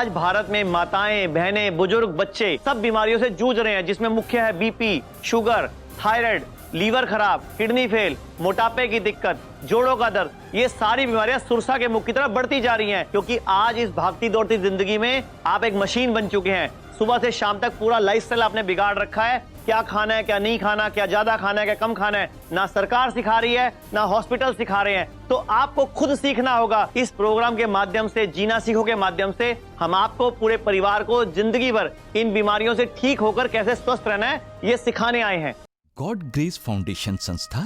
आज भारत में माताएं, बहनें, बुजुर्ग, बच्चे सब बीमारियों से जूझ रहे हैं, जिसमें मुख्य है बीपी, शुगर, थायराइड, लीवर खराब, किडनी फेल, मोटापे की दिक्कत, जोड़ों का दर्द। ये सारी बीमारियां सुरसा के मुख की तरफ बढ़ती जा रही हैं, क्योंकि आज इस भागती दौड़ती जिंदगी में आप एक मशीन बन चुके हैं। सुबह से शाम तक पूरा लाइफस्टाइल आपने बिगाड़ रखा है। क्या खाना है, क्या नहीं खाना, क्या ज्यादा खाना है, क्या कम खाना है, ना सरकार सिखा रही है, ना हॉस्पिटल सिखा रहे हैं। तो आपको खुद सीखना होगा। इस प्रोग्राम के माध्यम से, जीना सीखो के माध्यम से, हम आपको, पूरे परिवार को जिंदगी भर इन बीमारियों से ठीक होकर कैसे स्वस्थ रहना है, ये सिखाने आए हैं। गॉड ग्रेस फाउंडेशन संस्था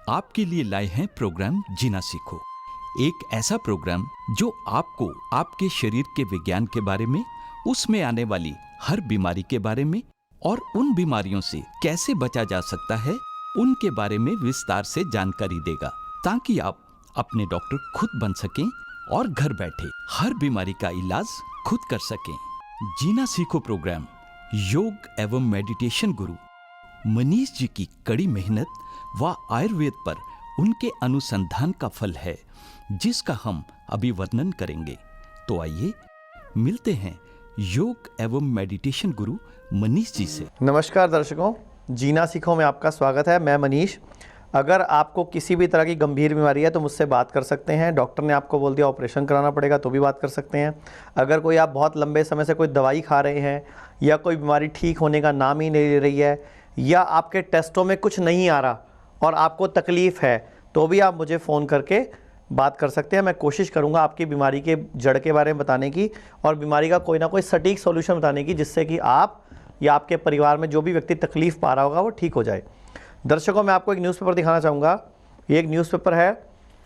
आपके लिए लाए हैं प्रोग्राम जीना सीखो। एक ऐसा प्रोग्राम जो आपको आपके शरीर के विज्ञान के बारे में, उसमें आने वाली हर बीमारी के बारे में और उन बीमारियों से कैसे बचा जा सकता है, उनके बारे में विस्तार से जानकारी देगा, ताकि आप अपने डॉक्टर खुद बन सकें और घर बैठे हर बीमारी का इलाज खुद कर सकें। जीना सीखो प्रोग्राम योग एवं मेडिटेशन गुरु मनीष जी की कड़ी मेहनत व आयुर्वेद पर उनके अनुसंधान का फल है, जिसका हम अभी वर्णन करेंगे। तो आइए मिलते हैं योग एवं मेडिटेशन गुरु मनीष जी से। नमस्कार दर्शकों, जीना सीखो में आपका स्वागत है। मैं मनीष। अगर आपको किसी भी तरह की गंभीर बीमारी है तो मुझसे बात कर सकते हैं। डॉक्टर ने आपको बोल दिया ऑपरेशन कराना पड़ेगा तो भी बात कर सकते हैं। अगर कोई आप बहुत लंबे समय से कोई दवाई खा रहे हैं या कोई बीमारी ठीक होने का नाम ही नहीं ले रही है, या आपके टेस्टों में कुछ नहीं आ रहा और आपको तकलीफ़ है, तो भी आप मुझे फ़ोन करके बात कर सकते हैं। मैं कोशिश करूंगा आपकी बीमारी के जड़ के बारे में बताने की और बीमारी का कोई ना कोई सटीक सॉल्यूशन बताने की, जिससे कि आप या आपके परिवार में जो भी व्यक्ति तकलीफ़ पा रहा होगा वो ठीक हो जाए। दर्शकों, मैं आपको एक न्यूज़पेपर दिखाना चाहूँगा। ये एक न्यूज़पेपर है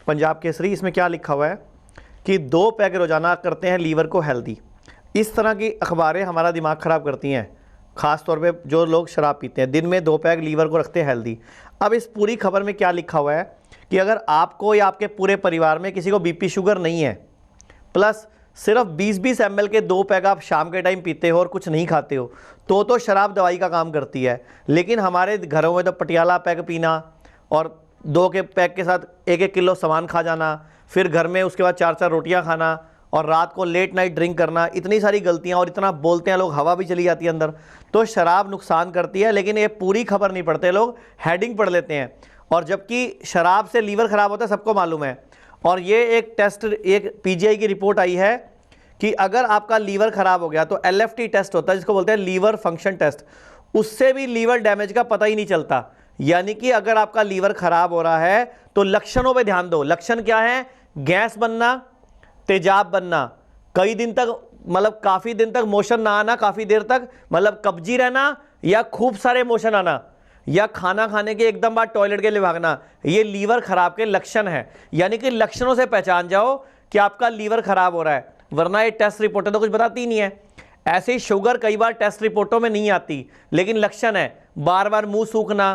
पंजाब केसरी। इसमें क्या लिखा हुआ है कि 2 पैग रोज़ाना करते हैं लीवर को हेल्दी। इस तरह की अखबारें हमारा दिमाग ख़राब करती हैं, ख़ास तौर पे जो लोग शराब पीते हैं। दिन में 2 पैग लीवर को रखते हैं हेल्दी। अब इस पूरी खबर में क्या लिखा हुआ है कि अगर आपको या आपके पूरे परिवार में किसी को बीपी शुगर नहीं है, प्लस सिर्फ 20-20 ml के 2 पैग आप शाम के टाइम पीते हो और कुछ नहीं खाते हो, तो शराब दवाई का काम करती है। लेकिन हमारे घरों में तो पटियाला पैग पीना और 2 के पैग के साथ 1-1 किलो सामान खा जाना, फिर घर में उसके बाद 4-4 रोटियां खाना और रात को लेट नाइट ड्रिंक करना, इतनी सारी गलतियां, और इतना बोलते हैं लोग, हवा भी चली जाती है अंदर। तो शराब नुकसान करती है, लेकिन ये पूरी खबर नहीं पढ़ते लोग, हेडिंग पढ़ लेते हैं। और जबकि शराब से लीवर ख़राब होता है, सबको मालूम है। और ये एक टेस्ट, एक पीजीआई की रिपोर्ट आई है कि अगर आपका लीवर ख़राब हो गया तो एलएफटी टेस्ट होता है, जिसको बोलते हैं लीवर फंक्शन टेस्ट, उससे भी लीवर डैमेज का पता ही नहीं चलता। यानी कि अगर आपका लीवर ख़राब हो रहा है तो लक्षणों पे ध्यान दो। लक्षण क्या है? गैस बनना, तेजाब बनना, कई दिन तक, मतलब काफ़ी दिन तक मोशन ना आना, काफ़ी देर तक, मतलब कब्जी रहना, या खूब सारे मोशन आना, या खाना खाने के एकदम बाद टॉयलेट के लिए भागना, ये लीवर खराब के लक्षण है। यानी कि लक्षणों से पहचान जाओ कि आपका लीवर खराब हो रहा है, वरना ये टेस्ट रिपोर्टें तो कुछ बताती ही नहीं है। ऐसे ही शुगर कई बार टेस्ट रिपोर्टों में नहीं आती, लेकिन लक्षण है बार बार मुंह सूखना,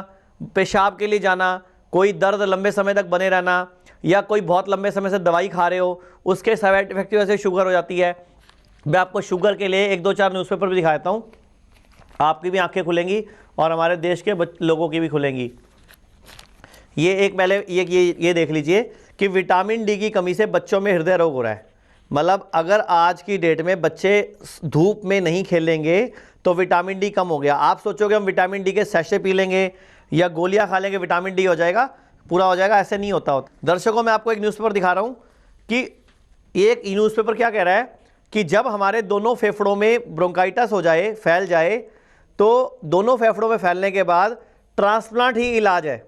पेशाब के लिए जाना, कोई दर्द लंबे समय तक बने रहना, या कोई बहुत लंबे समय से दवाई खा रहे हो, उसके साइड इफेक्ट की वजह से शुगर हो जाती है। मैं आपको शुगर के लिए 1-2-4 न्यूज़पेपर भी दिखाता हूँ, आपकी भी आंखें खुलेंगी और हमारे देश के लोगों की भी खुलेंगी। ये एक पहले ये देख लीजिए कि विटामिन डी की कमी से बच्चों में हृदय रोग हो रहा है। मतलब अगर आज की डेट में बच्चे धूप में नहीं खेलेंगे तो विटामिन डी कम हो गया। आप सोचोगे हम विटामिन डी के सैशे पी लेंगे या गोलियां खा लेंगे विटामिन डी हो जाएगा, पूरा हो जाएगा, ऐसे नहीं होता। दर्शकों, मैं आपको एक न्यूज़पेपर दिखा रहा हूँ कि एक न्यूज़पेपर क्या कह रहा है कि जब हमारे दोनों फेफड़ों में ब्रोंकाइटिस हो जाए, फैल जाए, तो दोनों फेफड़ों में फैलने के बाद ट्रांसप्लांट ही इलाज है।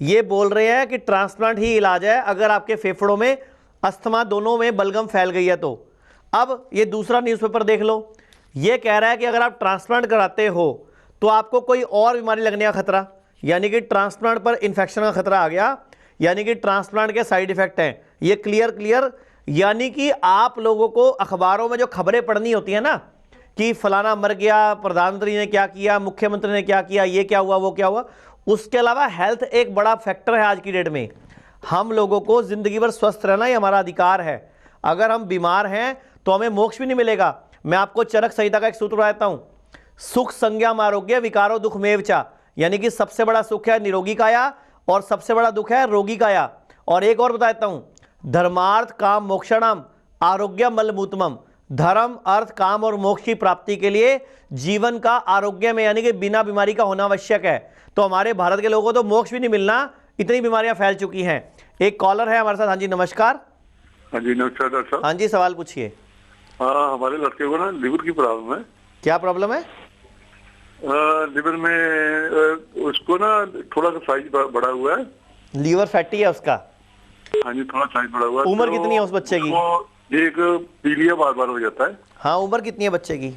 ये बोल रहे हैं कि ट्रांसप्लांट ही इलाज है अगर आपके फेफड़ों में, अस्थमा दोनों में बलगम फैल गई है तो। अब ये दूसरा न्यूज़पेपर देख लो, ये कह रहा है कि अगर आप ट्रांसप्लांट कराते हो तो आपको कोई और बीमारी लगने का खतरा, यानी कि ट्रांसप्लांट पर इन्फेक्शन का खतरा आ गया, यानी कि ट्रांसप्लांट के साइड इफेक्ट हैं ये क्लियर। यानी कि आप लोगों को अखबारों में जो खबरें पढ़नी होती है ना कि फलाना मर गया, प्रधानमंत्री ने क्या किया, मुख्यमंत्री ने क्या किया, ये क्या हुआ, वो क्या हुआ, उसके अलावा हेल्थ एक बड़ा फैक्टर है आज की डेट में। हम लोगों को जिंदगी भर स्वस्थ रहना ही हमारा अधिकार है। अगर हम बीमार हैं तो हमें मोक्ष भी नहीं मिलेगा। मैं आपको चरक संहिता का एक सूत्र बताता हूं, सुख संज्ञाम आरोग्य विकारो दुख मेवचा, यानी कि सबसे बड़ा सुख है निरोगी काया और सबसे बड़ा दुख है रोगी काया। और एक और बता देता हूं, धर्मार्थ काम मोक्षणम आरोग्य मलमूतमम, धर्म, अर्थ, काम और मोक्ष की प्राप्ति के लिए जीवन का आरोग्य में यानी कि बिना बीमारी का होना आवश्यक है। तो हमारे भारत के लोगों को तो मोक्ष भी नहीं मिलना, इतनी बीमारियां फैल चुकी हैं। एक कॉलर है हमारे साथ। हाँ जी नमस्कार। हाँ जी नमस्कार डॉक्टर साहब। हाँ जी सवाल पूछिए। हाँ, हमारे लड़के को ना लिवर की प्रॉब्लम है। क्या प्रॉब्लम है? लिवर में उसको ना थोड़ा सा साइज बड़ा हुआ है। लीवर फैटी है उसका? हाँ जी, थोड़ा साइज बड़ा हुआ है। उम्र कितनी है उस बच्चे की? एक पीलिया बार बार हो जाता है। हाँ, उम्र कितनी है बच्चे की?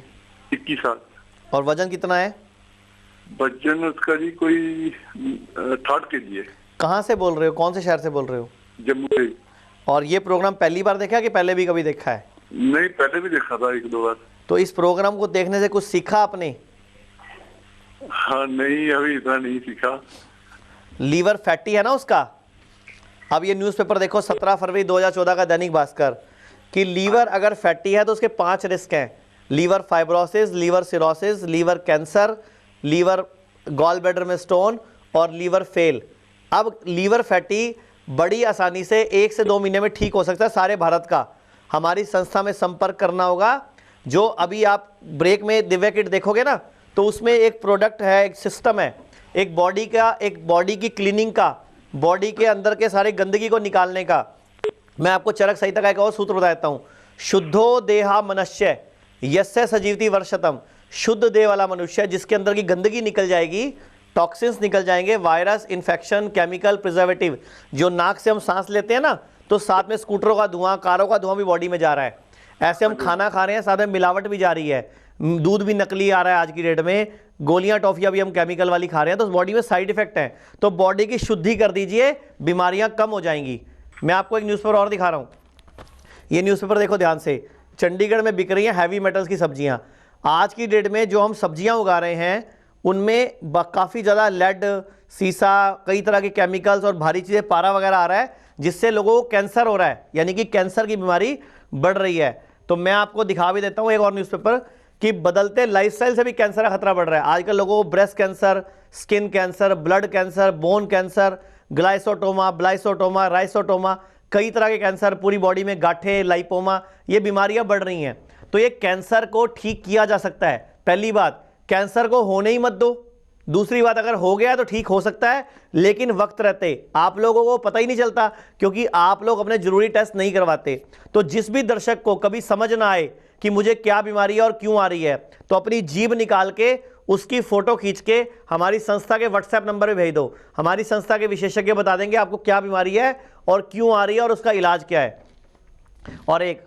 21 साल। और वजन कितना है? वजन उसका जी कोई 60 kg है। कहाँ से बोल रहे हो, कौन से शहर से बोल रहे हो? जम्मू से। और ये प्रोग्राम पहली बार देखा कि पहले भी कभी देखा है? नहीं, पहले भी देखा था 1-2 बार। तो इस प्रोग्राम को देखने से कुछ सीखा आपने? हाँ नहीं, अभी इतना नहीं सीखा। लीवर फैटी है ना उसका? अब ये न्यूज़पेपर देखो 17 फरवरी 2014 का दैनिक भास्कर कि लीवर अगर फैटी है तो उसके 5 रिस्क हैं। Liver fibrosis, liver cirrhosis, liver cancer, liver gall bladder में स्टोन और लीवर फेल। अब लीवर फैटी बड़ी आसानी से 1 से 2 महीने में ठीक हो सकता है सारे भारत का। हमारी संस्था में संपर्क करना होगा। जो अभी आप ब्रेक में दिव्या किट देखोगे ना, तो उसमें एक प्रोडक्ट है, एक सिस्टम है, एक बॉडी की क्लीनिंग का, बॉडी के अंदर के सारे गंदगी को निकालने का। मैं आपको चरक संहिता का एक और सूत्र बता देता हूँ। शुद्धो देहा मनुष्य यस्य सजीवति वर्षतम। शुद्ध देह वाला मनुष्य जिसके अंदर की गंदगी निकल जाएगी, टॉक्सिन्स निकल जाएंगे, वायरस, इन्फेक्शन, केमिकल, प्रिजर्वेटिव। जो नाक से हम सांस लेते हैं ना, तो साथ में स्कूटरों का धुआं, कारों का धुआं भी बॉडी में जा रहा है। ऐसे हम खाना खा रहे हैं, साथ में मिलावट भी जा रही है, दूध भी नकली आ रहा है आज की डेट में, गोलियां टॉफियां भी हम केमिकल वाली खा रहे हैं, तो बॉडी में साइड इफेक्ट है। तो बॉडी की शुद्धि कर दीजिए, बीमारियां कम हो जाएंगी। मैं आपको एक न्यूज़पेपर और दिखा रहा हूँ। ये न्यूज़पेपर देखो ध्यान से। चंडीगढ़ में बिक रही हैं हैवी मेटल्स की सब्जियां। आज की डेट में जो हम सब्जियां उगा रहे हैं उनमें काफ़ी ज़्यादा लेड, सीसा, कई तरह के केमिकल्स और भारी चीज़ें, पारा वगैरह आ रहा है, जिससे लोगों को कैंसर हो रहा है, यानी कि कैंसर की बीमारी बढ़ रही है। तो मैं आपको दिखा भी देता हूँ एक और न्यूज़पेपर कि बदलते लाइफस्टाइल से भी कैंसर का खतरा बढ़ रहा है। आजकल लोगों को breast cancer, skin cancer, blood cancer, bone cancer, ग्लाइसोटोमा, ब्लाइसोटोमा, राइसोटोमा, कई तरह के कैंसर, पूरी बॉडी में गांठें, लाइपोमा, ये बीमारियां बढ़ रही हैं। तो ये कैंसर को ठीक किया जा सकता है। पहली बात, कैंसर को होने ही मत दो। दूसरी बात, अगर हो गया तो ठीक हो सकता है, लेकिन वक्त रहते। आप लोगों को पता ही नहीं चलता क्योंकि आप लोग अपने जरूरी टेस्ट नहीं करवाते। तो जिस भी दर्शक को कभी समझ ना आए कि मुझे क्या बीमारी है और क्यों आ रही है, तो अपनी जीभ निकाल के उसकी फोटो खींच के हमारी संस्था के व्हाट्सएप नंबर पे भेज दो। हमारी संस्था के विशेषज्ञ बता देंगे आपको क्या बीमारी है और क्यों आ रही है और उसका इलाज क्या है। और एक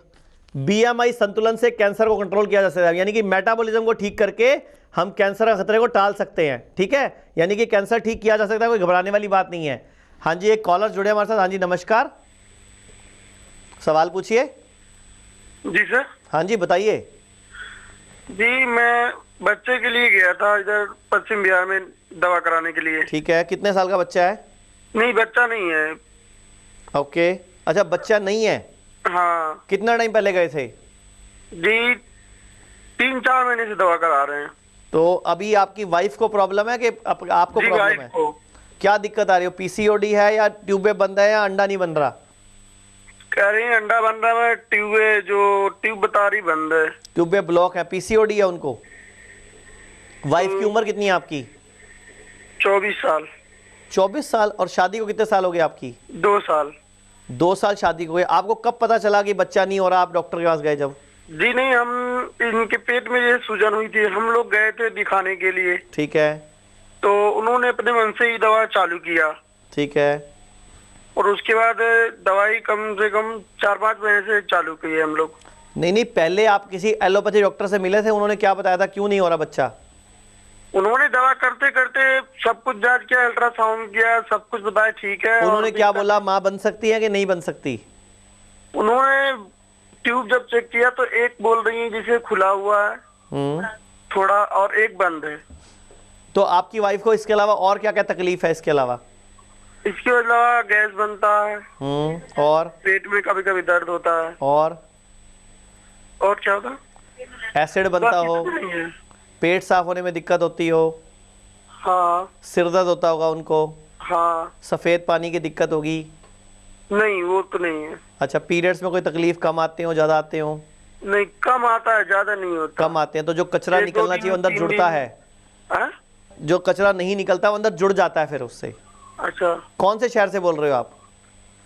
बीएमआई संतुलन से कैंसर को कंट्रोल किया जा सकता है, यानी कि मेटाबॉलिज्म को ठीक करके हम कैंसर का खतरे को टाल सकते हैं। ठीक है, यानी कि कैंसर ठीक किया जा सकता है, कोई घबराने वाली बात नहीं है। हाँ जी, एक कॉलर जुड़े हमारे साथ। हाँ जी नमस्कार, सवाल पूछिए। जी सर। हाँ जी बताइए। जी, मैं बच्चे के लिए गया था इधर पश्चिम बिहार में दवा कराने के लिए। ठीक है, कितने साल का बच्चा है? नहीं, बच्चा नहीं है। ओके, अच्छा बच्चा नहीं है। हाँ। कितना टाइम पहले गए थे? जी, 3-4 महीने से दवा करा रहे हैं। तो अभी आपकी वाइफ को प्रॉब्लम है कि आपको जी, प्रॉब्लम वाइफ है? को। क्या दिक्कत आ रही है? पीसीओडी है या ट्यूबे बंद है या अंडा नहीं बन रहा? कह रही है अंडा बन रहा है, ट्यूब बता रही बंद है। ट्यूबे ब्लॉक है, पीसीओडी है उनको। वाइफ की उम्र कितनी है आपकी? 24 साल। 24 साल। और शादी को कितने साल हो गए आपकी? 2 साल। 2 साल शादी को हुए। आपको कब पता चला कि बच्चा नहीं हो रहा? आप डॉक्टर के पास गए जब? जी नहीं, हम इनके पेट में ये सूजन हुई थी, हम लोग गए थे दिखाने के लिए। ठीक है। तो उन्होंने अपने मन से ही दवा चालू किया। ठीक है। और उसके बाद दवाई कम से कम 4-5 महीने से चालू की है हम लोग। नहीं, पहले आप किसी एलोपैथी डॉक्टर से मिले थे, उन्होंने क्या बताया था क्यों नहीं हो रहा बच्चा? उन्होंने दवा करते करते सब कुछ जांच किया, अल्ट्रासाउंड किया, सब कुछ बताया ठीक है। उन्होंने क्या बोला, माँ बन सकती है कि नहीं बन सकती? उन्होंने ट्यूब जब चेक किया तो एक बोल रही है जिसे खुला हुआ है थोड़ा, और एक बंद है। तो आपकी वाइफ को इसके अलावा और क्या क्या तकलीफ है? इसके अलावा गैस बनता है और पेट में कभी कभी दर्द होता है। और क्या होता है? एसिड बनता हो, पेट साफ होने में दिक्कत होती हो, हाँ। सिर दर्द होता होगा उनको, हाँ। सफेद पानी की दिक्कत होगी? नहीं, वो तो नहीं है। अच्छा, पीरियड्स में कोई तकलीफ कम आते हो, ज्यादा आते हो? नहीं, कम आता है, ज्यादा नहीं होता। कम आते हैं, तो जो कचरा एक, दो निकलना दिन, चाहिए वो अंदर 3 जुड़ता दिन। है, हाँ? जो कचरा नहीं निकलता वो अंदर जुड़ जाता है फिर उससे। अच्छा कौन से शहर से बोल रहे हो आप?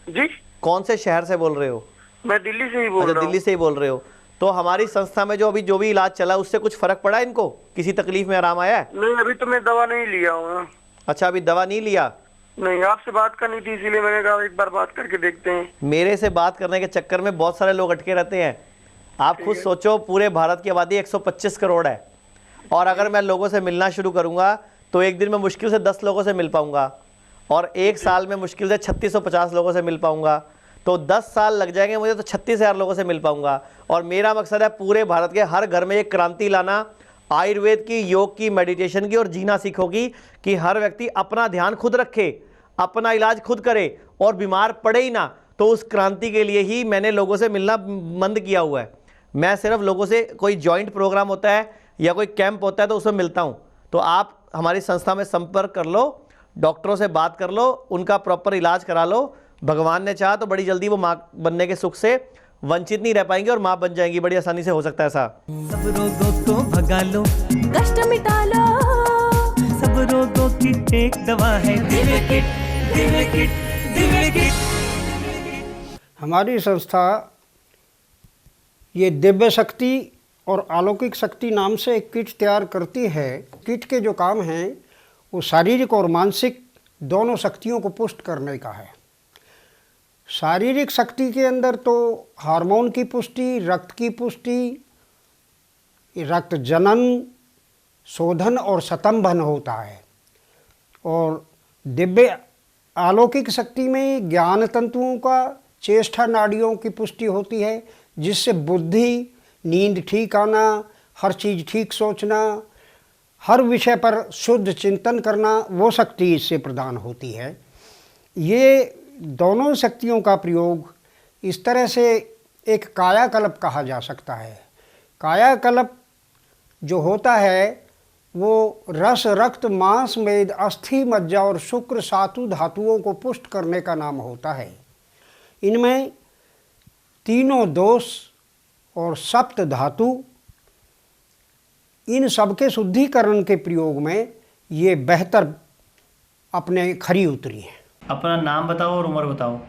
जी, कौन से शहर से बोल रहे हो? मैं दिल्ली से ही बोल अच्छा, रहा हूँ। दिल्ली से ही बोल रहे हो। तो हमारी संस्था में जो भी इलाज चला उससे कुछ फर्क पड़ा इनको? किसी तकलीफ में आराम आया है? नहीं, अभी तो मैं दवा नहीं लिया हूँ। अच्छा, अभी दवा नहीं लिया? नहीं, आपसे बात करनी थी इसीलिए मैंने कहा एक बार बात करके देखते हैं। मेरे से बात करने के चक्कर में बहुत सारे लोग अटके रहते हैं। आप खुद सोचो, पूरे भारत की आबादी 125 करोड़ है, और अगर मैं लोगों से मिलना शुरू करूंगा तो एक दिन में मुश्किल से 10 लोगों से मिल पाऊंगा, और एक साल में मुश्किल से 3650 लोगों से मिल पाऊंगा। तो 10 साल लग जाएंगे मुझे तो 36,000 लोगों से मिल पाऊंगा। और मेरा मकसद है पूरे भारत के हर घर में एक क्रांति लाना, आयुर्वेद की, योग की, मेडिटेशन की और जीना सीखो की, कि हर व्यक्ति अपना ध्यान खुद रखे, अपना इलाज खुद करे और बीमार पड़े ही ना। तो उस क्रांति के लिए ही मैंने लोगों से मिलना बंद किया हुआ है। मैं सिर्फ लोगों से, कोई जॉइंट प्रोग्राम होता है या कोई कैंप होता है तो उसमें मिलता हूँ। तो आप हमारी संस्था में संपर्क कर लो, डॉक्टरों से बात कर लो, उनका प्रॉपर इलाज करा लो। भगवान ने चाहा तो बड़ी जल्दी वो माँ बनने के सुख से वंचित नहीं रह पाएंगी और माँ बन जाएंगी, बड़ी आसानी से हो सकता है ऐसा। सब रोगों को भगा लो, कष्ट मिटा लो, सब रोगों की एक दवा है Divya kit, Divya kit, Divya kit. हमारी संस्था ये दिव्य शक्ति और अलौकिक शक्ति नाम से एक किट तैयार करती है। किट के जो काम हैं वो शारीरिक और मानसिक दोनों शक्तियों को पुष्ट करने का है। शारीरिक शक्ति के अंदर तो हार्मोन की पुष्टि, रक्त की पुष्टि, रक्त जनन, शोधन और स्तंभन होता है। और दिव्य अलौकिक शक्ति में ज्ञान तंतुओं का, चेष्टा नाड़ियों की पुष्टि होती है, जिससे बुद्धि, नींद ठीक आना, हर चीज़ ठीक सोचना, हर विषय पर शुद्ध चिंतन करना, वो शक्ति इससे प्रदान होती है। ये दोनों शक्तियों का प्रयोग इस तरह से एक कायाकल्प कहा जा सकता है। कायाकल्प जो होता है वो रस, रक्त, मांस, मेद, अस्थि, मज्जा और शुक्र सातु धातुओं को पुष्ट करने का नाम होता है। इनमें तीनों दोष और सप्त धातु, इन सबके शुद्धिकरण के प्रयोग में ये बेहतर अपने खरी उतरी है। अपना नाम बताओ और उम्र बताओ।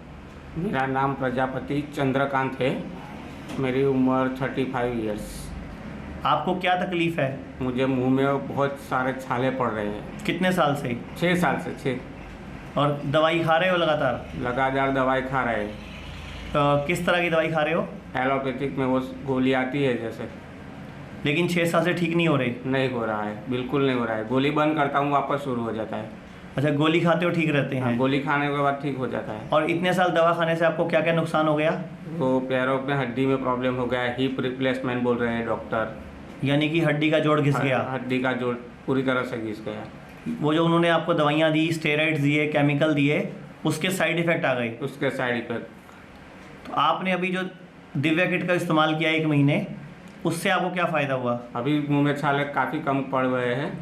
मेरा नाम प्रजापति चंद्रकांत है। मेरी उम्र 35 इयर्स। आपको क्या तकलीफ है? मुझे मुंह में बहुत सारे छाले पड़ रहे हैं। कितने साल से? 6 साल से। 6। और दवाई खा रहे हो लगातार? लगातार दवाई खा रहे हैं। किस तरह की दवाई खा रहे हो? एलोपैथिक में वो गोली आती है जैसे। लेकिन 6 साल से ठीक नहीं हो रही? नहीं हो रहा है, बिल्कुल नहीं हो रहा है। गोली बंद करता हूँ वापस शुरू हो जाता है। अच्छा, गोली खाते हो ठीक रहते हैं? गोली खाने के बाद ठीक हो जाता है। और इतने साल दवा खाने से आपको क्या क्या नुकसान हो गया? वो पैरों में हड्डी में प्रॉब्लम हो गया, हिप रिप्लेसमेंट बोल रहे हैं डॉक्टर। यानी कि हड्डी का जोड़ घिस गया? हड्डी का जोड़ पूरी तरह से घिस गया। वो जो उन्होंने आपको दवाइयाँ दी, स्टेरॉइड्स दिए, केमिकल दिए, उसके साइड इफेक्ट आ गए? उसके साइड इफेक्ट। तो आपने अभी जो दिव्या किट का इस्तेमाल किया 1 महीने, उससे आपको क्या फ़ायदा हुआ? अभी मुंह में छाले काफ़ी कम पड़ गए हैं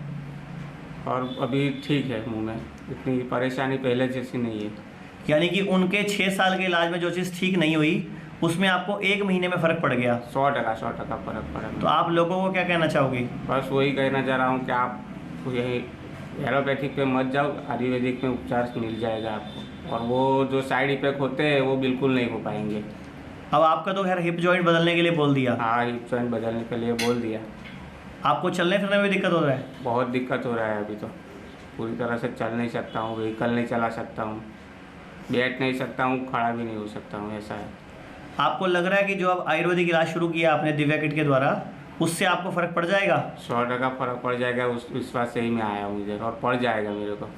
और अभी ठीक है। मुंह में इतनी परेशानी पहले जैसी नहीं है। यानी कि उनके 6 साल के इलाज में जो चीज़ ठीक नहीं हुई उसमें आपको 1 महीने में फ़र्क पड़ गया? 100% फ़र्क पड़ा। तो आप लोगों को क्या कहना चाहोगे? बस वही कहना चाह रहा हूँ कि आप यही एलोपैथिक पे मत जाओ, आयुर्वेदिक में उपचार मिल जाएगा आपको, और वो जो साइड इफेक्ट होते हैं वो बिल्कुल नहीं हो पाएंगे। अब आपका तो खैर हिप जॉइंट बदलने के लिए बोल दिया। हाँ, हिप जॉइंट बदलने के लिए बोल दिया। आपको चलने फिरने में दिक्कत हो रहा है? बहुत दिक्कत हो रहा है। अभी तो पूरी तरह से चल नहीं सकता हूँ, व्हीकल नहीं चला सकता हूँ, बैठ नहीं सकता हूँ, खड़ा भी नहीं हो सकता हूँ, ऐसा है। आपको लग रहा है कि जो अब आयुर्वेदिक इलाज शुरू किया आपने दिव्या किट के द्वारा, उससे आपको फ़र्क पड़ जाएगा? 100% फ़र्क पड़ जाएगा। उस विश्वास से ही मैं आया हूँ इधर, और पड़ जाएगा मेरे को।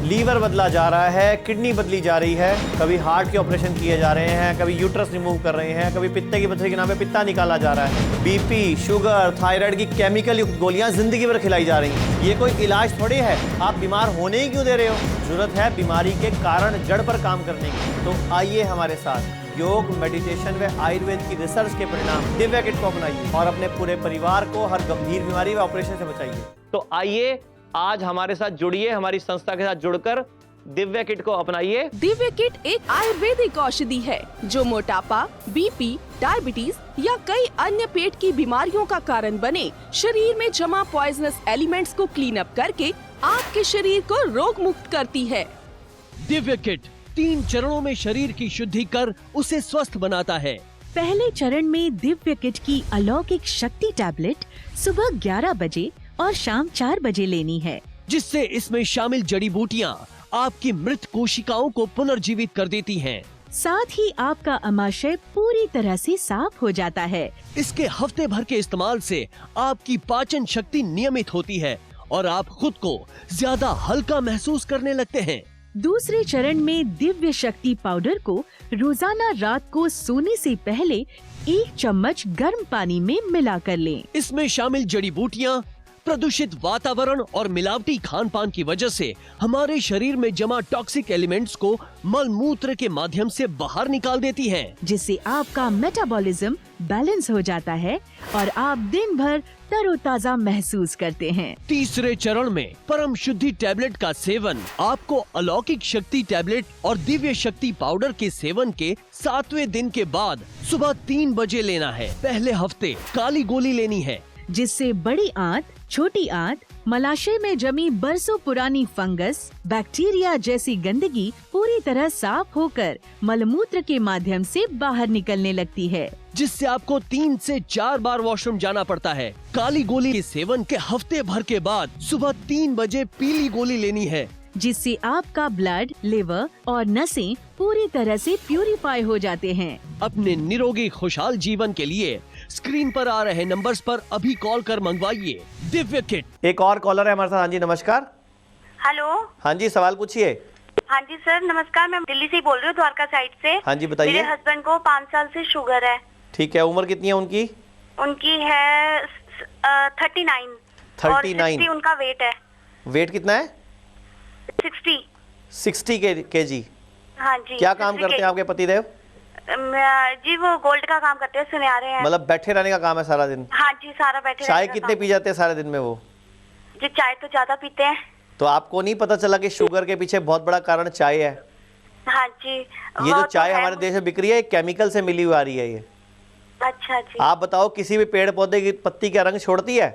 लीवर बदला जा रहा है, किडनी बदली जा रही है, कभी हार्ट के ऑपरेशन किए जा रहे हैं, कभी यूट्रस रिमूव कर रहे हैं, कभी पित्ते की पथरी के नाम पे पित्ता निकाला जा रहा है, बीपी, शुगर, थायराइड की केमिकल युक्त गोलियां जिंदगी भर खिलाई जा रही हैं। ये कोई इलाज थोड़ी है। आप बीमार होने ही क्यों दे रहे हो? जरूरत है बीमारी के कारण जड़ पर काम करने की। तो आइए हमारे साथ योग, मेडिटेशन व आयुर्वेद की रिसर्च के परिणाम दिव्या किट को अपनाइए और अपने पूरे परिवार को हर गंभीर बीमारी व ऑपरेशन से बचाइए। तो आइए आज हमारे साथ जुड़िए, हमारी संस्था के साथ जुड़कर दिव्य किट को अपनाइए। दिव्य किट एक आयुर्वेदिक औषधि है जो मोटापा, बीपी, डायबिटीज या कई अन्य पेट की बीमारियों का कारण बने शरीर में जमा पॉइजनस एलिमेंट्स को क्लीन अप करके आपके शरीर को रोग मुक्त करती है। दिव्य किट 3 चरणों में शरीर की शुद्धि कर उसे स्वस्थ बनाता है। पहले चरण में दिव्य किट की अलौकिक शक्ति टैबलेट सुबह 11 बजे और शाम 4 बजे लेनी है, जिससे इसमें शामिल जड़ी बूटियाँ आपकी मृत कोशिकाओं को पुनर्जीवित कर देती हैं। साथ ही आपका अमाशय पूरी तरह से साफ हो जाता है। इसके हफ्ते भर के इस्तेमाल से आपकी पाचन शक्ति नियमित होती है और आप खुद को ज्यादा हल्का महसूस करने लगते हैं। दूसरे चरण में दिव्य शक्ति पाउडर को रोजाना रात को सोने से पहले 1 चम्मच गर्म पानी में मिलाकर लें। इसमें शामिल जड़ी बूटियाँ प्रदूषित वातावरण और मिलावटी खान पान की वजह से हमारे शरीर में जमा टॉक्सिक एलिमेंट्स को मल मूत्र के माध्यम से बाहर निकाल देती हैं, जिससे आपका मेटाबॉलिज्म बैलेंस हो जाता है और आप दिन भर तरोताजा महसूस करते हैं। तीसरे चरण में परम शुद्धि टैबलेट का सेवन आपको अलौकिक शक्ति टैबलेट और दिव्य शक्ति पाउडर के सेवन के 7वें दिन के बाद सुबह 3 बजे लेना है। पहले हफ्ते काली गोली लेनी है, जिससे बड़ी आंत, छोटी आंत, मलाशय में जमी बरसों पुरानी फंगस, बैक्टीरिया जैसी गंदगी पूरी तरह साफ होकर मलमूत्र के माध्यम से बाहर निकलने लगती है, जिससे आपको 3 से 4 बार वॉशरूम जाना पड़ता है। काली गोली के सेवन के हफ्ते भर के बाद सुबह 3 बजे पीली गोली लेनी है, जिससे आपका ब्लड, लिवर और नसें पूरी तरह से प्यूरिफाई हो जाते हैं। अपने निरोगी खुशहाल जीवन के लिए स्क्रीन पर आ रहे नंबर्स पर अभी कॉल कर मंगवाइए दिव्य किट। एक और कॉलर है हमारे साथ। हाँ जी, नमस्कार। हेलो। हाँ जी, सवाल पूछिए। हाँ जी सर, नमस्कार। मैं दिल्ली से बोल रही हूँ, द्वारका साइड से। हाँ जी, बताइए। मेरे हस्बैंड को 5 साल से शुगर है। ठीक है, उम्र कितनी है उनकी? उनकी है 39 और 60 उनका वेट है। वेट कितना है? 60 केजी। हाँ जी। क्या काम करते हैं आपके पतिदेव? जी वो गोल्ड का काम करते हैं, सुनियारे हैं। मतलब बैठे रहने का काम है सारा दिन? हाँ जी, सारा बैठे। चाय कितने पी जाते हैं सारे दिन में वो? जी चाय तो ज्यादा पीते हैं। तो आपको नहीं पता चला कि शुगर के पीछे बहुत बड़ा कारण चाय है? हाँ जी। ये जो चाय हमारे देश में बिक रही है, केमिकल से मिली हुई आ रही है ये। अच्छा जी। आप बताओ, किसी भी पेड़ पौधे की पत्ती का रंग छोड़ती है?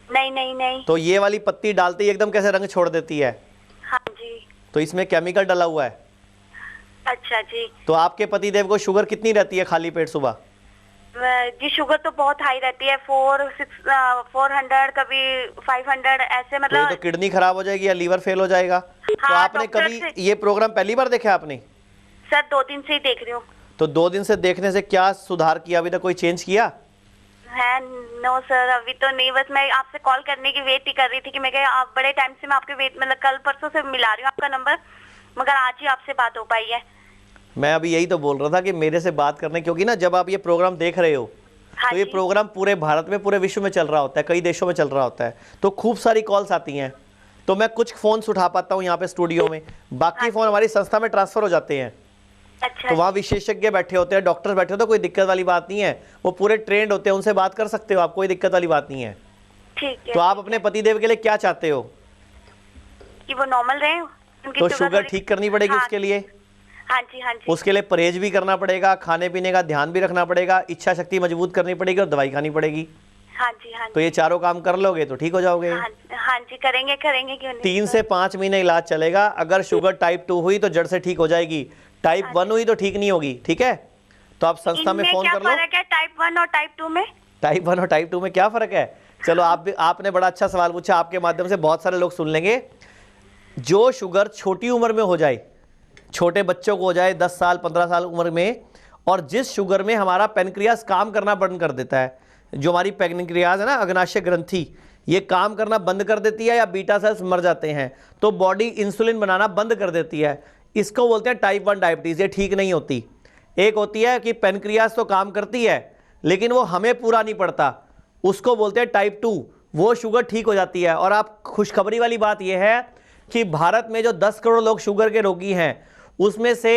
नहीं नहीं नहीं। तो ये वाली पत्ती डालते ही एकदम कैसे रंग छोड़ देती है? हाँ जी। तो इसमें केमिकल डला हुआ है। अच्छा जी। तो आपके पतिदेव को शुगर कितनी रहती है खाली पेट सुबह? जी शुगर तो बहुत हाई रहती है, 400 कभी 500 ऐसे, मतलब। तो ये तो किडनी खराब हो जाएगी या लीवर फेल हो जाएगा। तो आपने कभी ये प्रोग्राम पहली बार देखा आपने? सर 2 दिन से ही देख रही हूँ। तो 2 दिन से देखने से क्या सुधार किया? अभी तक कोई चेंज किया है? नो सर, अभी तो नहीं। बस मैं आपसे कॉल करने की वेट ही कर रही थी कि मैं कहा आप बड़े टाइम से मैं आपके वेट, मतलब कल परसों से मिला रही हूँ आपका नंबर, मगर आज ही आपसे बात हो पाई है। मैं अभी यही तो बोल रहा था कि मेरे से बात करने, क्योंकि ना जब आप ये प्रोग्राम देख रहे हो तो ये प्रोग्राम पूरे भारत में, पूरे विश्व में चल रहा होता है, कई देशों में चल रहा होता है, तो खूब सारी कॉल्स आती हैं। तो मैं कुछ फोन्स उठा पाता हूँ यहाँ पे स्टूडियो में, बाकी फोन हमारी संस्था में ट्रांसफर हो जाते हैं। अच्छा। तो वहाँ विशेषज्ञ बैठे होते हैं, डॉक्टर्स बैठे होते हैं, कोई दिक्कत वाली बात नहीं है, वो पूरे ट्रेंड होते हैं, उनसे बात कर सकते हो आप, कोई दिक्कत वाली बात नहीं है। ठीक है। तो आप अपने पतिदेव के लिए क्या चाहते हो? कि वो नॉर्मल रहे, तो शुगर ठीक करनी पड़ेगी उसके लिए। हाँ जी हाँ जी। उसके लिए परहेज भी करना पड़ेगा, खाने पीने का ध्यान भी रखना पड़ेगा, इच्छा शक्ति मजबूत करनी पड़ेगी और दवाई खानी पड़ेगी। हाँ जी हाँ जी। तो ये चारों काम कर लोगे तो ठीक हो जाओगे। हाँ जी, करेंगे करेंगे, क्यों नहीं। 3 से 5 महीने इलाज चलेगा। अगर शुगर टाइप 2 हुई तो जड़ से ठीक हो जाएगी, टाइप 1 हुई तो ठीक नहीं होगी। ठीक है, तो आप संस्था में फोन कर लो। क्या फर्क है टाइप 1 और टाइप 2 में? टाइप 1 और टाइप 2 में क्या फर्क है? चलो आपने बड़ा अच्छा सवाल पूछा, आपके माध्यम से बहुत सारे लोग सुन लेंगे। जो शुगर छोटी उम्र में हो जाए, छोटे बच्चों को हो जाए 10 साल 15 साल उम्र में, और जिस शुगर में हमारा पेनक्रियास काम करना बंद कर देता है, जो हमारी पेनक्रियास है ना, अग्नाशय ग्रंथि, ये काम करना बंद कर देती है या बीटा सेल्स मर जाते हैं, तो बॉडी इंसुलिन बनाना बंद कर देती है। इसको बोलते हैं टाइप 1 डायबिटीज़। ये ठीक नहीं होती। एक होती है कि पेनक्रियास तो काम करती है लेकिन वो हमें पूरा नहीं पड़ता, उसको बोलते हैं टाइप 2, वो शुगर ठीक हो जाती है। और आप खुशखबरी वाली बात यह है कि भारत में जो 10 करोड़ लोग शुगर के रोगी हैं, उसमें से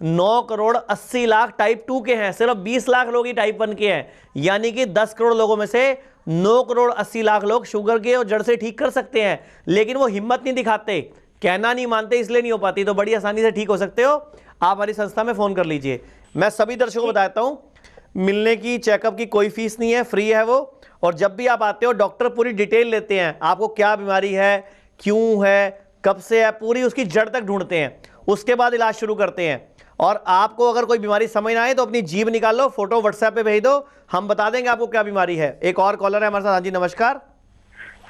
9 करोड़ 80 लाख टाइप 2 के हैं, सिर्फ 20 लाख लोग ही टाइप 1 के हैं। यानी कि 10 करोड़ लोगों में से 9 करोड़ 80 लाख लोग शुगर के और जड़ से ठीक कर सकते हैं, लेकिन वो हिम्मत नहीं दिखाते। कहना नहीं मानते इसलिए नहीं हो पाती, तो बड़ी आसानी से ठीक हो सकते हो। आप हमारी संस्था में फ़ोन कर लीजिए। मैं सभी दर्शकों को बताता हूँ, मिलने की, चेकअप की कोई फीस नहीं है, फ्री है वो। और जब भी आप आते हो डॉक्टर पूरी डिटेल लेते हैं, आपको क्या बीमारी है, क्यों है, कब से है, पूरी उसकी जड़ तक ढूंढते हैं, उसके बाद इलाज शुरू करते हैं। और आपको अगर कोई बीमारी समझ ना आए तो अपनी जीभ निकालो, फोटो व्हाट्सएप पे भेज दो, हम बता देंगे आपको क्या बीमारी है। एक और कॉलर है हमारे साथ। हाँ जी नमस्कार।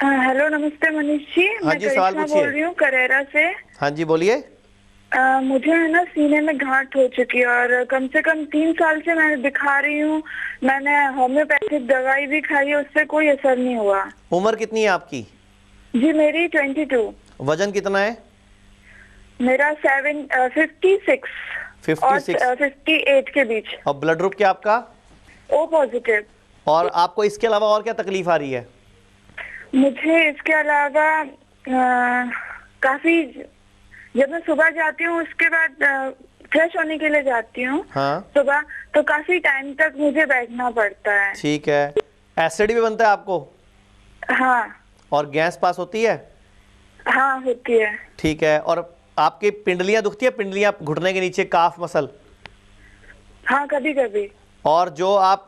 हेलो नमस्ते मनीष जी, हाँ मैं जी, सवाल करिश्मा पूछिए। बोल रही हूँ करेरा से। हाँ जी बोलिए। मुझे है ना सीने में गांठ हो चुकी है और कम से कम 3 साल से मैं दिखा रही हूँ। मैंने होम्योपैथिक दवाई भी खाई है, उससे कोई असर नहीं हुआ। उम्र कितनी है आपकी? जी मेरी 22। वजन कितना है? मेरा 56 और 58 के बीच। और ब्लड ग्रुप क्या आपका? O positive. और आपको इसके अलावा और क्या तकलीफ आ रही है? मुझे इसके अलावा काफी, जब मैं सुबह जाती हूँ उसके बाद फ्रेश होने के लिए जाती हूँ सुबह, तो काफी टाइम तक मुझे बैठना पड़ता है। ठीक है। एसिड भी बनता है आपको? हाँ। और गैस पास होती है? हाँ होती है। ठीक है। और आपकी पिंडलियां दुखती है? पिंडलियां घुटने के नीचे, काफ मसल? हाँ कभी कभी। और जो आप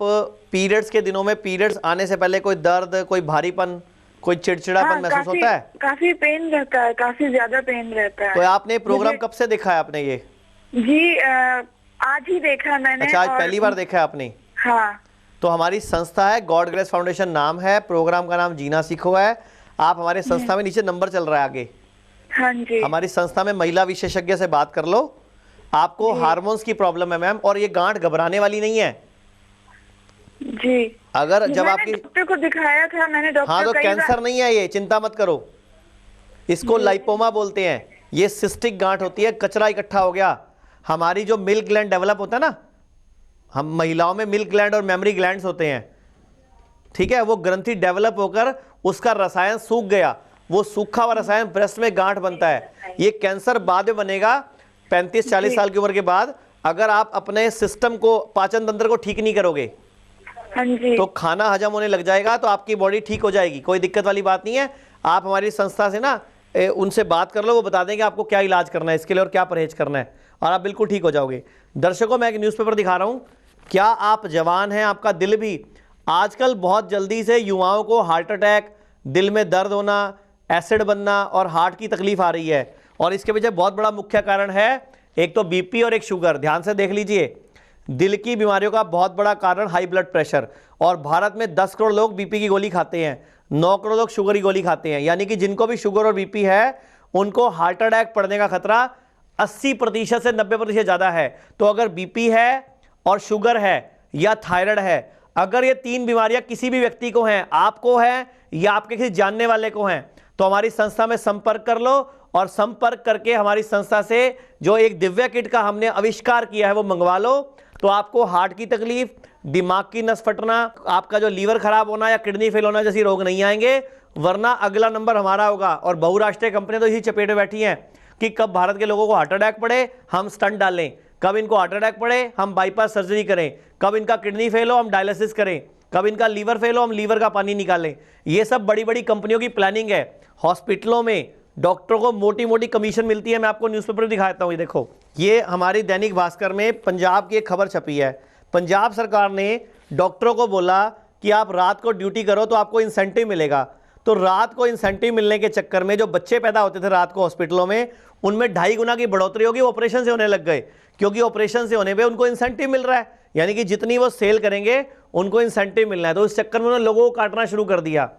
पीरियड्स के दिनों में, पीरियड्स आने से पहले कोई दर्द, कोई भारीपन, कोई चिड़चिड़ापन महसूस होता है? काफी पेन रहता है, काफी ज्यादा पेन रहता है। तो आपने प्रोग्राम कब से देखा है आपने ये? जी आज ही देखा मैंने। अच्छा, आज पहली बार देखा है आपने? हाँ। तो हमारी संस्था है गॉड ग्रेस फाउंडेशन नाम है, प्रोग्राम का नाम जीना सीखो है। आप हमारे संस्था में, नीचे नंबर चल रहा है आगे, हाँ जी, हमारी संस्था में महिला विशेषज्ञ से बात कर लो। आपको हार्मोन्स की प्रॉब्लम है मैम, और ये गांठ घबराने वाली नहीं है जी। अगर जब आपकी डॉक्टर को दिखाया था मैंने, डॉक्टर हाँ, तो कैंसर नहीं है ये, चिंता मत करो। इसको लाइपोमा बोलते हैं। ये सिस्टिक गांठ होती है, कचरा इकट्ठा हो गया। हमारी जो मिल्क ग्लैंड डेवलप होता है ना, हम महिलाओं में मिल्क ग्लैंड और मेमोरी ग्लैंड्स होते हैं, ठीक है, वो ग्रंथि डेवलप होकर उसका रसायन सूख गया, वो सूखा हुआ रसायन ब्रेस्ट में गांठ बनता है। ये कैंसर बाद में बनेगा 35-40 साल की उम्र के बाद, अगर आप अपने सिस्टम को, पाचन तंत्र को ठीक नहीं करोगे। हाँ जी। तो खाना हजम होने लग जाएगा, तो आपकी बॉडी ठीक हो जाएगी, कोई दिक्कत वाली बात नहीं है। आप हमारी संस्था से ना उनसे बात कर लो, वो बता देंगे आपको क्या इलाज करना है इसके लिए और क्या परहेज करना है, और आप बिल्कुल ठीक हो जाओगे। दर्शकों, मैं एक न्यूज़पेपर दिखा रहा हूँ। क्या आप जवान हैं, आपका दिल भी, आजकल बहुत जल्दी से युवाओं को हार्ट अटैक, दिल में दर्द होना, एसिड बनना और हार्ट की तकलीफ आ रही है, और इसके पीछे बहुत बड़ा मुख्य कारण है, एक तो बीपी और एक शुगर। ध्यान से देख लीजिए, दिल की बीमारियों का बहुत बड़ा कारण हाई ब्लड प्रेशर, और भारत में 10 करोड़ लोग बीपी की गोली खाते हैं, 9 करोड़ लोग शुगर की गोली खाते हैं। यानी कि जिनको भी शुगर और बीपी है उनको हार्ट अटैक पड़ने का खतरा 80% से 90% ज़्यादा है। तो अगर बीपी है और शुगर है या थायराइड है, अगर ये 3 बीमारियां किसी भी व्यक्ति को हैं, आपको है या आपके किसी जानने वाले को हैं, तो हमारी संस्था में संपर्क कर लो, और संपर्क करके हमारी संस्था से जो एक दिव्य किट का हमने आविष्कार किया है वो मंगवा लो। तो आपको हार्ट की तकलीफ, दिमाग की नस फटना, आपका जो लीवर खराब होना या किडनी फेल होना जैसी रोग नहीं आएंगे, वरना अगला नंबर हमारा होगा। और बहुराष्ट्रीय कंपनियां तो इसी चपेट में बैठी हैं कि कब भारत के लोगों को हार्ट अटैक पड़े हम स्टंट डालें, कब इनको हार्ट अटैक पड़े हम बाईपास सर्जरी करें, कब इनका किडनी फेल हो हम डायलिसिस करें, कब इनका लीवर फेल हो हम लीवर का पानी निकालें। ये सब बड़ी बड़ी कंपनियों की प्लानिंग है। हॉस्पिटलों में डॉक्टरों को मोटी मोटी कमीशन मिलती है। मैं आपको न्यूज़पेपर दिखाता हूँ, ये देखो, ये हमारी दैनिक भास्कर में पंजाब की एक खबर छपी है। पंजाब सरकार ने डॉक्टरों को बोला कि आप रात को ड्यूटी करो तो आपको इंसेंटिव मिलेगा। तो रात को इंसेंटिव मिलने के चक्कर में जो बच्चे पैदा होते थे रात को हॉस्पिटलों में, उनमें 2.5 गुना की बढ़ोतरी होगी, ऑपरेशन से होने लग गए, क्योंकि ऑपरेशन से होने पे उनको इंसेंटिव मिल रहा है, यानी कि जितनी वो सेल करेंगे उनको इंसेंटिव मिलना है। तो इस चक्कर में उन्होंने लोगों को काटना शुरू कर दिया।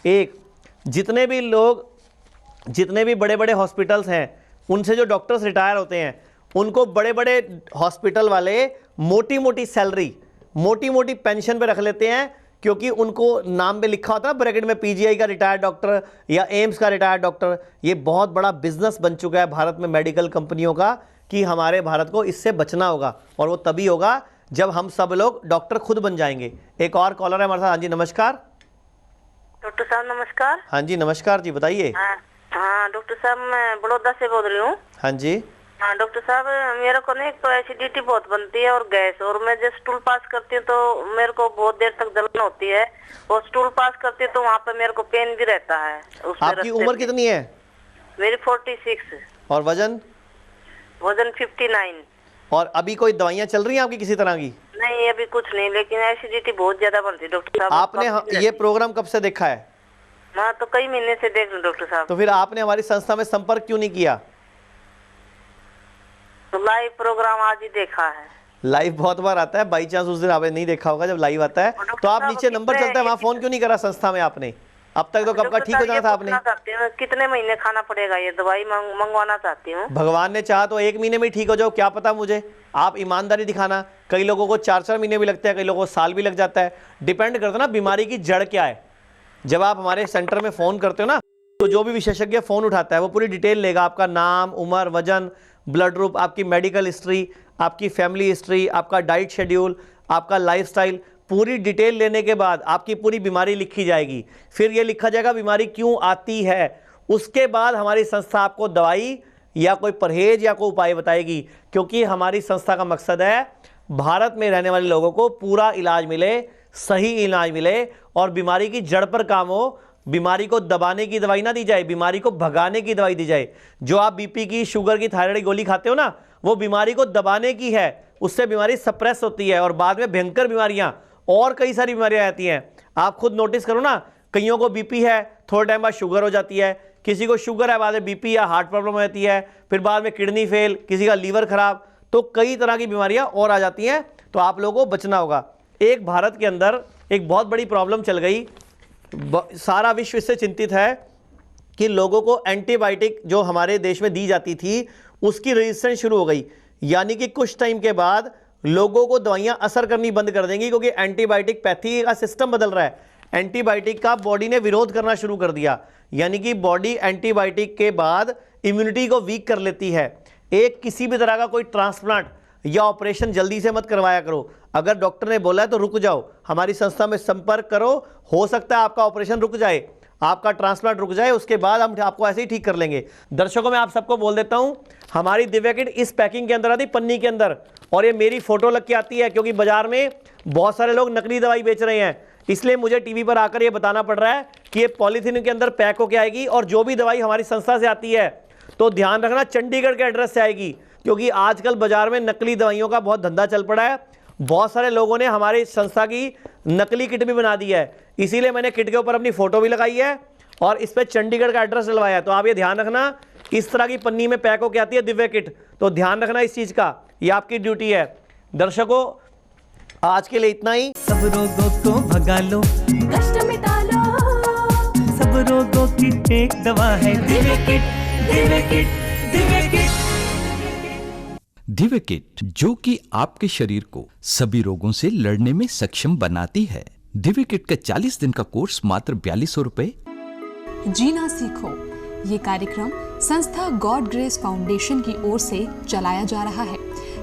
एक, जितने भी बड़े बड़े हॉस्पिटल्स हैं, उनसे जो डॉक्टर्स रिटायर होते हैं, उनको बड़े बड़े हॉस्पिटल वाले मोटी मोटी सैलरी, मोटी मोटी पेंशन पे रख लेते हैं, क्योंकि उनको नाम पे लिखा होता है ब्रैकेट में पीजीआई का रिटायर्ड डॉक्टर या एम्स का रिटायर्ड डॉक्टर। ये बहुत बड़ा बिजनेस बन चुका है भारत में मेडिकल कंपनियों का, कि हमारे भारत को इससे बचना होगा, और वो तभी होगा जब हम सब लोग डॉक्टर खुद बन जाएंगे। एक और कॉलर है हमारे साथ। हाँ जी नमस्कार। डॉक्टर साहब नमस्कार। हाँ जी नमस्कार जी, बताइए। हाँ डॉक्टर साहब, मैं बड़ौदा से बोल रही हूँ। हाँ जी। हाँ डॉक्टर साहब, मेरे को ना एक तो एसिडिटी बहुत बनती है और गैस, और मैं जब स्टूल पास करती हूँ तो मेरे को बहुत देर तक जलन होती है, और स्टूल पास करती हूँ तो वहाँ पे मेरे को पेन भी रहता है। आपकी उम्र कितनी है? मेरी 46। और वजन? वजन 59। और अभी कोई दवाइयाँ चल रही हैं आपकी किसी तरह की? नहीं अभी कुछ नहीं, लेकिन एसिडिटी बहुत ज्यादा बनती है डॉक्टर साहब। आपने ये प्रोग्राम कब से देखा है? मैं तो कई महीने से देख रही हूँ डॉक्टर साहब। तो फिर आपने हमारी संस्था में संपर्क क्यों नहीं किया? तो लाइव प्रोग्राम आज ही देखा है। लाइव बहुत बार आता है, बाई चांस उस दिन आपने नहीं देखा होगा जब लाइव आता है। तो आप नीचे नंबर चलता है, वहाँ फोन क्यों नहीं करा संस्था में आपने? अब तक तो कब का ठीक हो जाना था आपने। कितने महीने खाना पड़ेगा ये दवाई? मंगवाना चाहती हूँ। भगवान ने चाहा तो 1 महीने में ठीक हो जाओ, क्या पता मुझे। आप ईमानदारी दिखाना। कई लोगों को 4-4 महीने भी लगते हैं, कई लोगों को साल भी लग जाता है। डिपेंड करता है ना बीमारी की जड़ क्या है। जब आप हमारे सेंटर में फ़ोन करते हो ना, तो जो भी विशेषज्ञ फ़ोन उठाता है वो पूरी डिटेल लेगा। आपका नाम, उम्र, वजन, ब्लड ग्रुप, आपकी मेडिकल हिस्ट्री, आपकी फैमिली हिस्ट्री, आपका डाइट शेड्यूल, आपका लाइफस्टाइल, पूरी डिटेल लेने के बाद आपकी पूरी बीमारी लिखी जाएगी। फिर ये लिखा जाएगा बीमारी क्यों आती है। उसके बाद हमारी संस्था आपको दवाई या कोई परहेज या कोई उपाय बताएगी, क्योंकि हमारी संस्था का मकसद है भारत में रहने वाले लोगों को पूरा इलाज मिले, सही इलाज मिले और बीमारी की जड़ पर काम हो। बीमारी को दबाने की दवाई ना दी जाए, बीमारी को भगाने की दवाई दी जाए। जो आप बीपी की, शुगर की, थायराइड की गोली खाते हो ना, वो बीमारी को दबाने की है। उससे बीमारी सप्रेस होती है और बाद में भयंकर बीमारियां और कई सारी बीमारियां आती हैं। आप खुद नोटिस करो ना, कईयों को बीपी है, थोड़े टाइम बाद शुगर हो जाती है, किसी को शुगर है बाद में बीपी या हार्ट प्रॉब्लम हो जाती है, फिर बाद में किडनी फेल, किसी का लीवर खराब, तो कई तरह की बीमारियां और आ जाती हैं। तो आप लोगों को बचना होगा। एक भारत के अंदर एक बहुत बड़ी प्रॉब्लम चल गई, सारा विश्व इससे चिंतित है कि लोगों को एंटीबायोटिक जो हमारे देश में दी जाती थी उसकी रेजिस्टेंस शुरू हो गई। यानी कि कुछ टाइम के बाद लोगों को दवाइयां असर करनी बंद कर देंगी, क्योंकि एंटीबायोटिक पैथी का सिस्टम बदल रहा है। एंटीबायोटिक का बॉडी ने विरोध करना शुरू कर दिया, यानी कि बॉडी एंटीबायोटिक के बाद इम्यूनिटी को वीक कर लेती है। एक किसी भी तरह का कोई ट्रांसप्लांट या ऑपरेशन जल्दी से मत करवाया करो। अगर डॉक्टर ने बोला है तो रुक जाओ, हमारी संस्था में संपर्क करो। हो सकता है आपका ऑपरेशन रुक जाए, आपका ट्रांसप्लांट रुक जाए, उसके बाद हम आपको ऐसे ही ठीक कर लेंगे। दर्शकों मैं आप सबको बोल देता हूं, हमारी दिव्या किट इस पैकिंग के अंदर आती, पन्नी के अंदर, और ये मेरी फोटो लग के आती है, क्योंकि बाजार में बहुत सारे लोग नकली दवाई बेच रहे हैं। इसलिए मुझे टीवी पर आकर ये बताना पड़ रहा है कि ये पॉलीथीन के अंदर पैक होकर आएगी। और जो भी दवाई हमारी संस्था से आती है तो ध्यान रखना चंडीगढ़ के एड्रेस से आएगी, क्योंकि आजकल बाजार में नकली दवाइयों का बहुत धंधा चल पड़ा है। बहुत सारे लोगों ने हमारी संस्था की नकली किट भी बना दी है, इसीलिए मैंने किट के ऊपर अपनी फोटो भी लगाई है और इस पर चंडीगढ़ का एड्रेस डलवाया है। तो आप ये ध्यान रखना, इस तरह की पन्नी में पैक होकर आती है दिव्या किट, तो ध्यान रखना इस चीज का, ये आपकी ड्यूटी है। दर्शकों आज के लिए इतना ही। सब रोगों को भगा लो, कष्ट मिटा लो, सब रोगों की एक दवा है Divya kit, Divya kit, Divya kit. Divya kit, जो कि आपके शरीर को सभी रोगों से लड़ने में सक्षम बनाती है। दिव्या किट का 40 दिन का कोर्स मात्र 4200 रुपए। जीना सीखो, ये कार्यक्रम संस्था गॉड ग्रेस फाउंडेशन की ओर से चलाया जा रहा है।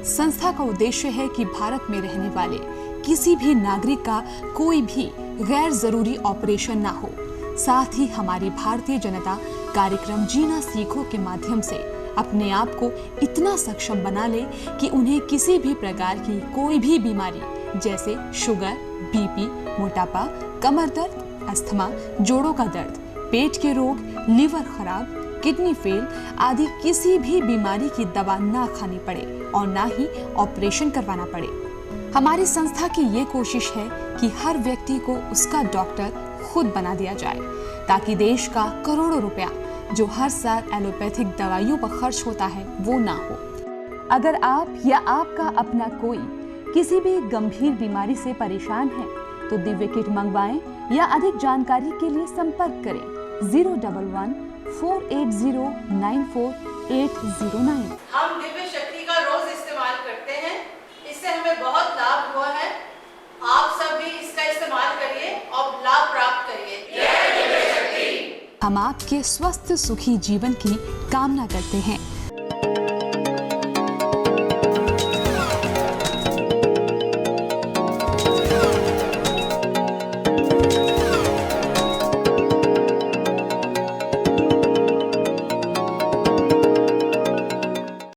संस्था का उद्देश्य है कि भारत में रहने वाले किसी भी नागरिक का कोई भी गैर जरूरी ऑपरेशन ना हो। साथ ही हमारी भारतीय जनता कार्यक्रम जीना सीखो के माध्यम से अपने आप को इतना सक्षम बना ले कि उन्हें किसी भी प्रकार की कोई भी बीमारी जैसे शुगर, बीपी, मोटापा, कमर दर्द, अस्थमा, जोड़ों का दर्द, पेट के रोग, लीवर खराब, किडनी फेल आदि किसी भी बीमारी की दवा ना खानी पड़े और ना ही ऑपरेशन करवाना पड़े। हमारी संस्था की ये कोशिश है कि हर व्यक्ति को उसका डॉक्टर खुद बना दिया जाए, ताकि देश का करोड़ों रुपया जो हर साल एलोपैथिक दवाइयों पर खर्च होता है वो ना हो। अगर आप या आपका अपना कोई किसी भी गंभीर बीमारी से परेशान है तो दिव्या किट मंगवाएं या अधिक जानकारी के लिए संपर्क करें 011-480-94809। हम दिव्य शक्ति का रोज इस्तेमाल करते हैं, इससे हमें बहुत लाभ हुआ है। आप सब भी इसका इस्तेमाल करिए और लाभ प्राप्त करिए। हम आपके स्वस्थ सुखी जीवन की कामना करते हैं।